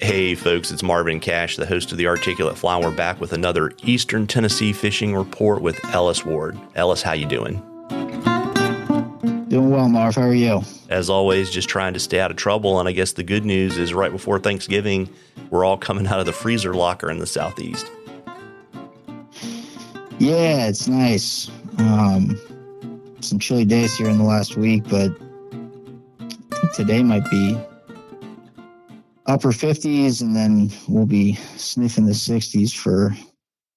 Hey folks, it's Marvin Cash, the host of the Articulate Fly. We're back with another Eastern Tennessee fishing report with Ellis Ward. Ellis, how you doing? Doing well, Marv. How are you? As always, just trying to stay out of trouble. And I guess the good news is right before Thanksgiving, we're all coming out of the freezer locker in the Southeast. Yeah, it's nice. Some chilly days here in the last week, but I think today might be upper 50s, and then we'll be sniffing the 60s for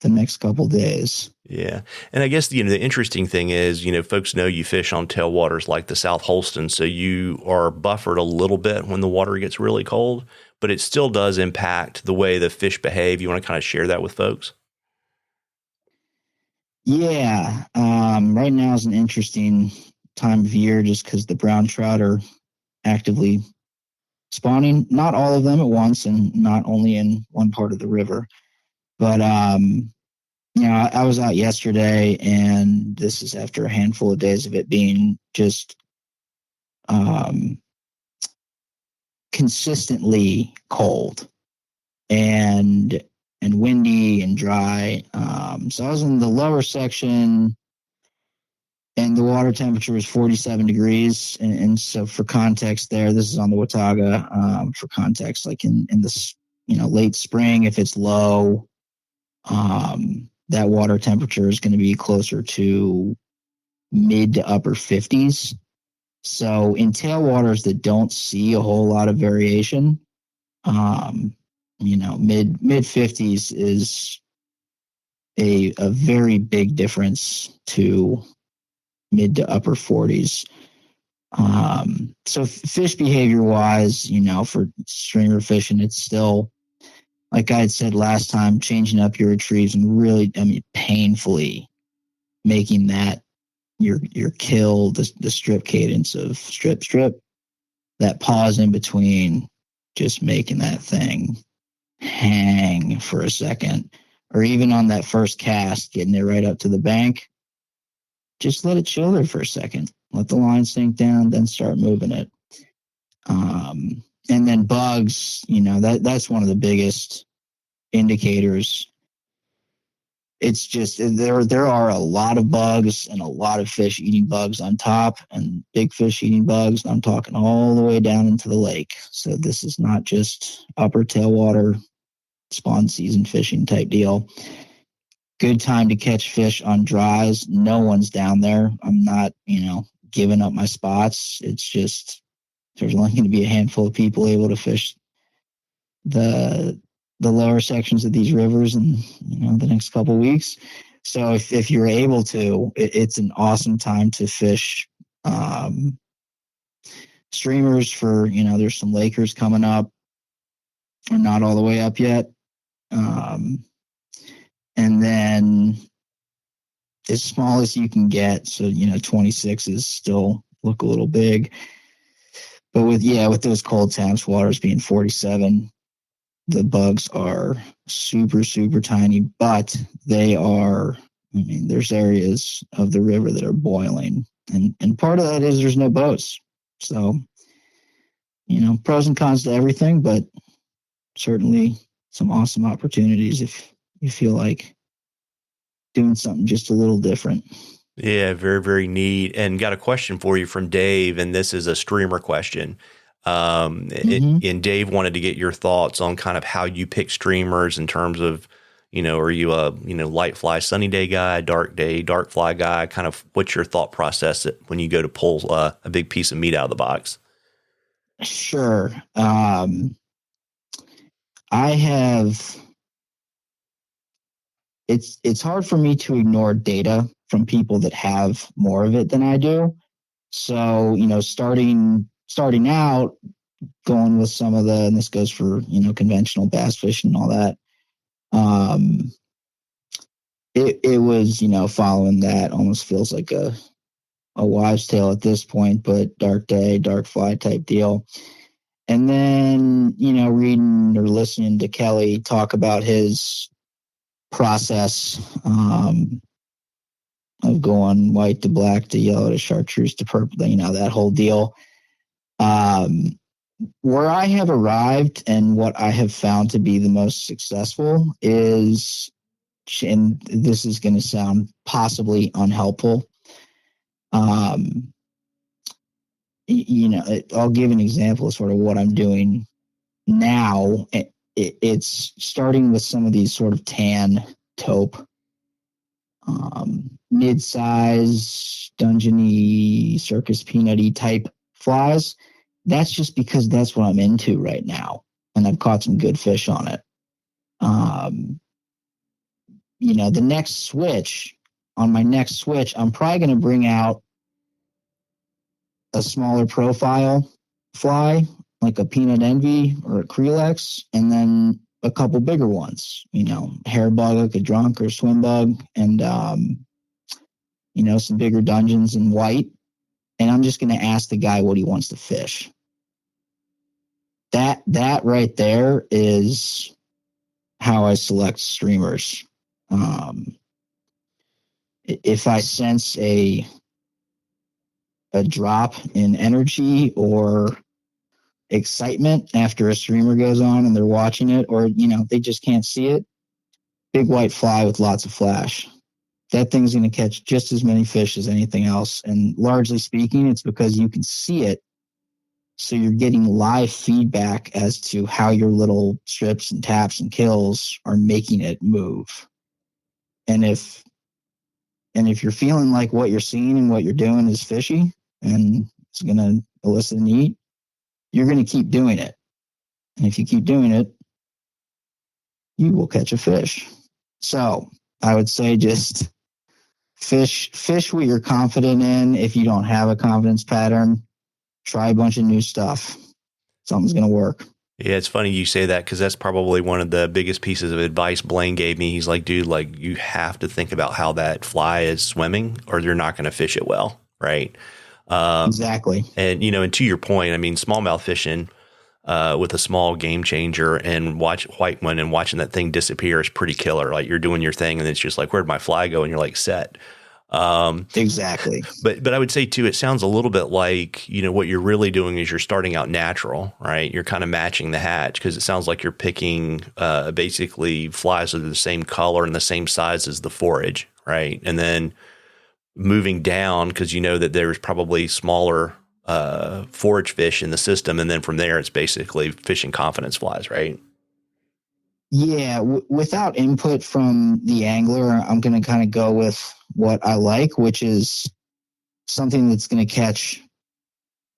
the next couple days. Yeah. And I guess, the interesting thing is, folks know you fish on tailwaters like the South Holston, so you are buffered a little bit when the water gets really cold, but it still does impact the way the fish behave. You want to kind of share that with folks? Yeah. Right now is an interesting time of year just because the brown trout are actively spawning, not all of them at once and not only in one part of the river. But, I was out yesterday, and this is after a handful of days of it being just consistently cold and windy and dry. So I was in the lower section, and the water temperature was 47 degrees. And so for context there, this is on the Watauga. For context, like in the late spring, if it's low, that water temperature is going to be closer to mid to upper 50s. So in tailwaters that don't see a whole lot of variation, mid 50s is a very big difference to mid to upper 40s. So fish behavior wise, for stringer fishing, it's still, like I had said last time, changing up your retrieves and really, painfully making that your kill, the strip cadence of strip, that pause in between, just making that thing hang for a second, or even on that first cast, getting it right up to the bank, just let it chill there for a second. Let the line sink down, then start moving it. And then bugs, that's one of the biggest indicators. It's just there are a lot of bugs and a lot of fish eating bugs on top, and big fish eating bugs. I'm talking all the way down into the lake. So this is not just upper tailwater spawn season fishing type deal. Good time to catch fish on dries. No one's down there. I'm not, giving up my spots. It's just there's only going to be a handful of people able to fish the lower sections of these rivers in the next couple of weeks. So if you're able to, it's an awesome time to fish streamers for, there's some Lakers coming up. We're not all the way up yet. And then as small as you can get. So, 26s still look a little big. But with those cold temps, waters being 47, the bugs are super, super tiny, but they are, there's areas of the river that are boiling. And part of that is there's no boats. So, pros and cons to everything, but certainly some awesome opportunities if you feel like doing something just a little different. Yeah, very, very neat. And got a question for you from Dave, and this is a streamer question. And Dave wanted to get your thoughts on kind of how you pick streamers in terms of, are you a, light fly, sunny day guy, dark day, dark fly guy? Kind of what's your thought process when you go to pull a big piece of meat out of the box? Sure. It's hard for me to ignore data from people that have more of it than I do. So, starting out, going with some of and this goes for, conventional bass fishing and all that. It was, following that almost feels like a wives' tale at this point, but dark day, dark fly type deal. And then, reading or listening to Kelly talk about his process of going white to black to yellow to chartreuse to purple, that whole deal. where I have arrived and what I have found to be the most successful is, and this is going to sound possibly unhelpful. Um, I'll give an example of sort of what I'm doing now. It's starting with some of these sort of tan taupe, mid-size, dungeony, circus peanutty type flies. That's just because that's what I'm into right now, and I've caught some good fish on it. The next switch, on my next switch, I'm probably going to bring out a smaller profile fly, like a Peanut Envy or a Creelex, and then a couple bigger ones, hair bug, like a drunk or swim bug, and, some bigger dungeons in white. And I'm just going to ask the guy what he wants to fish. That right there is how I select streamers. If I sense a drop in energy or excitement after a streamer goes on and they're watching it, or they just can't see it, big white fly with lots of flash, that thing's going to catch just as many fish as anything else. And largely speaking, it's because you can see it, so you're getting live feedback as to how your little strips and taps and kills are making it move. And if you're feeling like what you're seeing and what you're doing is fishy and it's going to elicit an eat, you're going to keep doing it. And if you keep doing it, you will catch a fish. So I would say just fish what you're confident in. If you don't have a confidence pattern, try a bunch of new stuff. Something's going to work. Yeah, it's funny you say that, because that's probably one of the biggest pieces of advice Blaine gave me. He's like, dude, like, you have to think about how that fly is swimming or you're not going to fish it well, right? Exactly. And, and to your point, I mean, smallmouth fishing with a small game changer and white one and watching that thing disappear is pretty killer. Like, you're doing your thing and it's just like, where'd my fly go? And you're like, set. Exactly. But I would say too, it sounds a little bit like, what you're really doing is you're starting out natural, right? You're kind of matching the hatch, because it sounds like you're picking basically flies that are the same color and the same size as the forage, right? And then moving down, because you know that there's probably smaller forage fish in the system. And then from there, it's basically fishing confidence flies, right? Yeah, without input from the angler, I'm going to kind of go with what I like, which is something that's going to catch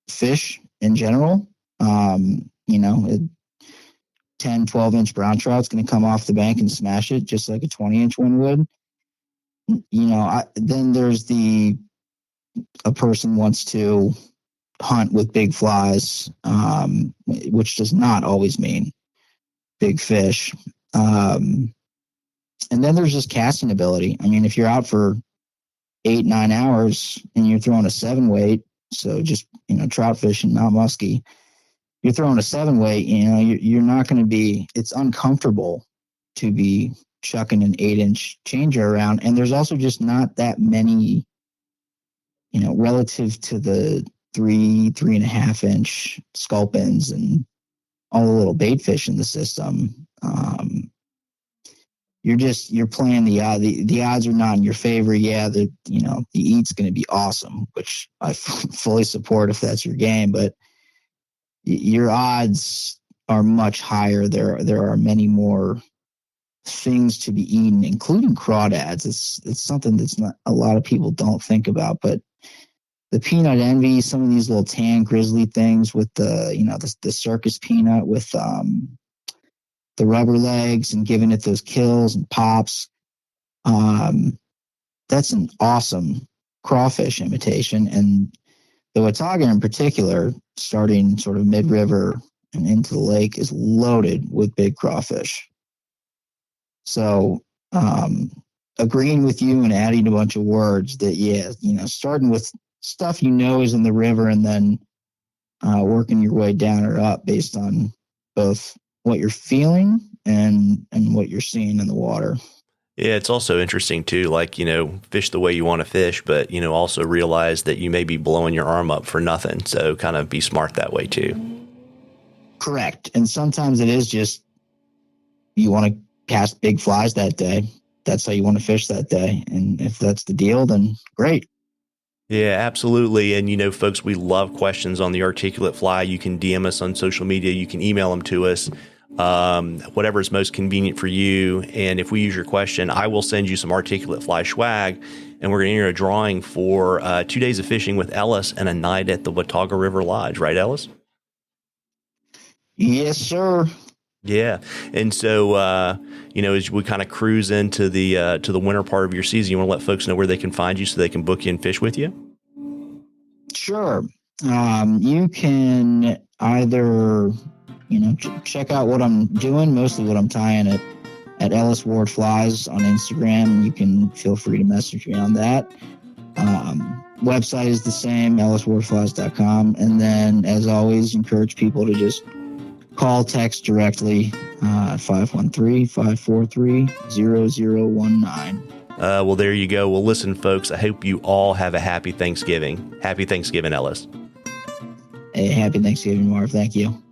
fish in general. 10, 12-inch brown trout's going to come off the bank and smash it just like a 20-inch one would. Then there's a person wants to hunt with big flies, which does not always mean big fish. And then there's just casting ability. I mean, if you're out for 8-9 hours and you're throwing a 7-weight, so just, trout fishing, not muskie, you're throwing a 7-weight, you're not going to be, it's uncomfortable to be chucking an 8-inch changer around. And there's also just not that many, relative to the 3.5-inch sculpins and all the little bait fish in the system. You're playing the odds are not in your favor. Yeah, the eat's going to be awesome, which I fully support if that's your game, but your odds are much higher. There are many more things to be eaten, including crawdads. It's something that's not a lot of people don't think about, but the Peanut Envy, some of these little tan grizzly things with the circus peanut with the rubber legs and giving it those kills and pops. That's an awesome crawfish imitation. And the Watauga in particular, starting sort of mid-river and into the lake, is loaded with big crawfish. So agreeing with you and adding a bunch of words that, starting with stuff is in the river and then working your way down or up based on both what you're feeling and what you're seeing in the water. Yeah, it's also interesting too, like, fish the way you want to fish, but, also realize that you may be blowing your arm up for nothing. So kind of be smart that way too. Correct. And sometimes it is just you want to cast big flies that day. That's how you want to fish that day. And if that's the deal, then great. Yeah, absolutely. And, folks, we love questions on the articulate fly. You can DM us on social media. You can email them to us, whatever is most convenient for you. And if we use your question, I will send you some articulate fly swag. And we're going to enter a drawing for 2 days of fishing with Ellis and a night at the Watauga River Lodge. Right, Ellis? Yes, sir. Yeah. And so, as we kind of cruise into the winter part of your season, you want to let folks know where they can find you so they can book you and fish with you? Sure. You can either, check out what I'm doing, mostly what I'm tying at Ellis Ward Flies on Instagram. You can feel free to message me on that. Website is the same, elliswardflies.com. And then, as always, encourage people to just call, text directly, 513-543-0019. Well, there you go. Well, listen, folks, I hope you all have a happy Thanksgiving. Happy Thanksgiving, Ellis. Hey, happy Thanksgiving, Marv. Thank you.